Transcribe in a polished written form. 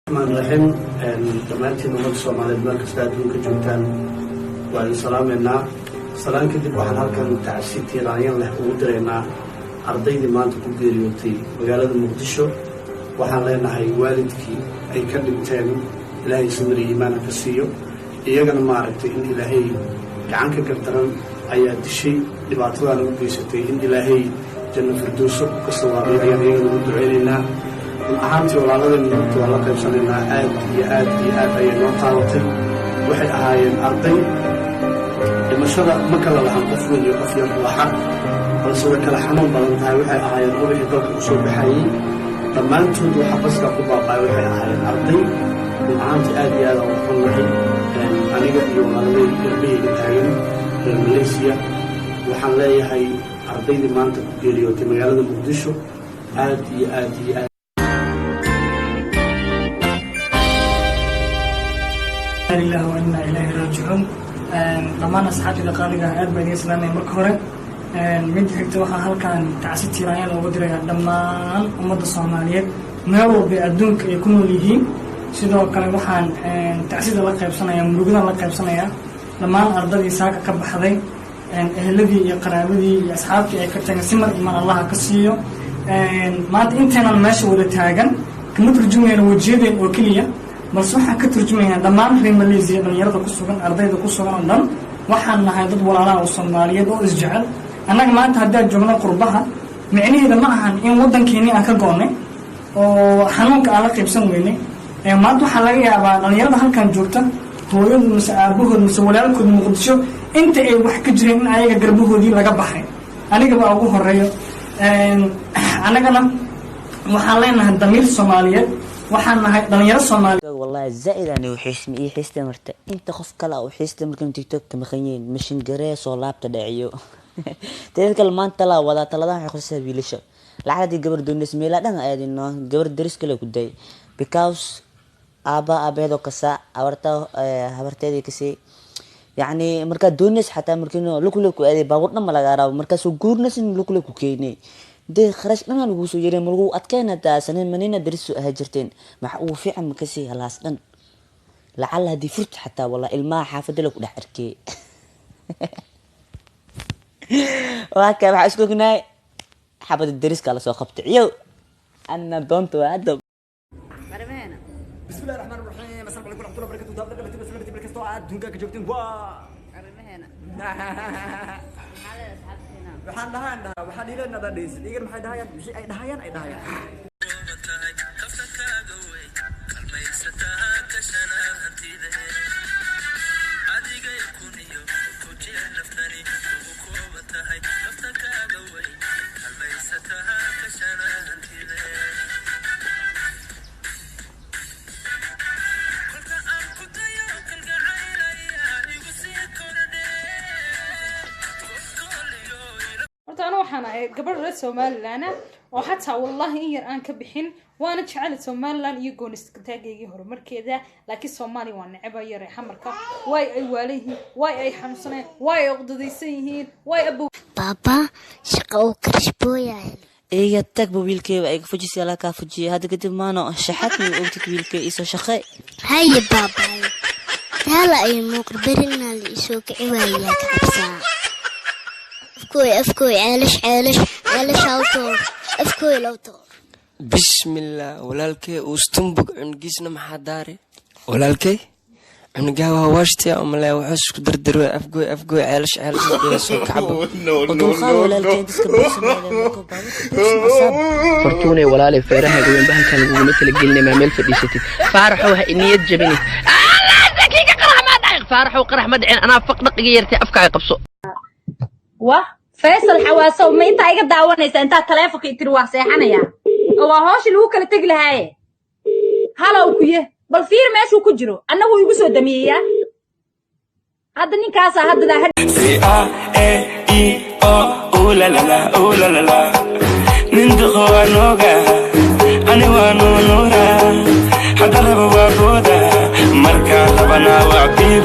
الرحمن الرحيم دمانتي نمط الصومالي المركز تادون كجوتان والسلام لنا سلام كدب waxaan halkan tacsiid tiiraayan leh ugu direynaa ardaydii maanta ku geeriyootay magaalada Muqdisho waxaan leenahay waalidkii ay ka dhinteen Ilaahay sabir iyo iimaan ka siiyo iyagana ma aragtay in Ilaahay gacan ka gardaran ayaa dishay dhibaatada lagu geysatay in Ilaahay janno firdawso ka soo waabiyo ayaan iyagana u duceynaynaa ahaantii walaaladeen nabadda waa la qaybsanaynaa aad iyo aad ayay noo taabatay waxay ahaayeen arday dhimashada ma kala lahan qof weyn iyo qof yar laxa balse way kala xanuun badan tahay waxay ahaayeen ubixii dalka u soo baxayey dhammaantood waxa baska ku baaba'ay waxay ahaayeen arday ahaantii aad iyo aad aan u xunnahay aniga iyo walaaladeen garbahayga taagan reer Malaysia waxaan leeyahay ardaydii maanta ku geeriyootay magaalada Muqdisho aad iyo aad الله وإنا إليه راجعون ضمان أصحابي لقاليها أربع دقيقة سلامة مركورة من حكت وحنا هالكان تعسيت تيران وقدر ضمان أمد الصومالية ما هو بأدونك يكونوا ليه سيدو كان وحنا تعسيت الله قيب سنة يوم رجلا الله قيب سنة ضمان أرض الإساق كب حذي الذي يقرأ أصحابك يكتب سمر إيمان الله كسيو ما أنتنا الماشي ولا تاجن كمترجمين وجيبين وكلية بس waxaan ka turjumaynaa dhammaan reer Malaysia dhalinyarada ku sugan ardayda ku sugan oo dhan waxaan nahay dad walaalaha oo Soomaaliyeed oo isjecel annaga maanta haddii joogno qurbaha micnaheedu ma ahan in wadankeena aan ka go'nay oo xanuunka aan la qaybsan weynay maanta waxa laga yaabaa dhalinyarada halkan joogta hooyadu mise aabahood mise walaalkood Muqdisho inta ay wax ka jireen in ayaga garbahoodii laga baxay aniga baa ugu horeeyo anagana waxaan leenahay damiir Soomaaliyeed waxaan nahay dhalinyaro Soomaali والله زائد أنا وحيست مرت أنت خف كلا وحيست مركن تيك توك مخيين مشين جريس ولا بتدعيو تذكر المان تلا ولا تلا ده يخص بيلش العادي قبل دون اسمه لا ده عادي إنه قبل درس كله كداي because أبا هذا كسا هبرتا دي كسي يعني مركز دونس حتى مركنه لكلكوا هذه باورنا ملاقارا مركز سجورنس إن لكلكوا كيني ده خرجنا لو سويرين مرقو أتكلم تا سنين منينا درس هاجرتين محقو في عم كسي هلاس لن لعل هدي فرت حتى والله الماء حافظ لك وده حركي وهكذا بحسكوك ناي حافظ الدرس قال سو خبط عيو أنا دونت وأدب بسم الله الرحمن الرحيم السلام عليكم ورحمة الله وبركاته دابا بس بركة استوعب دونك جبتين وا waxaan dhahaynaa waxaan ilaahay nadis igar maxay dhahayaan bixi ay dhahayaan أنا وحنا قبل رأس سومالنا وحتى والله إير أنا كبحين وأنا شعلت سومالنا يجون استكتاجي هرمر كذا لكن سومالي وأنا عبا يريح مركب واي أي واليه واي أي حمصنة واي أقضي سيهين واي أبو بابا شقو كرشبويا إيه تكبو ويلكي وإيك فجي سيالا كافجي هذا قد ما أنا شحتني وقلتك ويلكي إيسو شخي هاي بابا هلا أي مقبرنا اللي يسوق عوايا كعبسا أفكوي عالش أوتور أفكوي لوتور بسم الله ولالكي وستنبق عنقيسنا محاداري ولالكي عنقاها واشتي أملا وحس دردروا أفكوي عالش سوق عبو ودوخا ولالكي تسكبس فرتوني ولالي فيرها قوين بها كان يقول مثل قلني ما ملف ديشتي فارحوها إني يتجبني دقيقة قرح ما دعين فارحو قرح ما دعين أنا فقط غيرتي أفكاي قبصو فيصل حواسو ما انت ايغا داوانيسا انت تليفونك يتري waa seexanaya oo hoosh lagu kala tag lahaye halo kuye bal fiir meeshu ku jiro annagu igu soo damiyeeya hadda ninkaas hadda la la min duqwanoga ani waanu nura hadda laba waa booda marka labana waa biba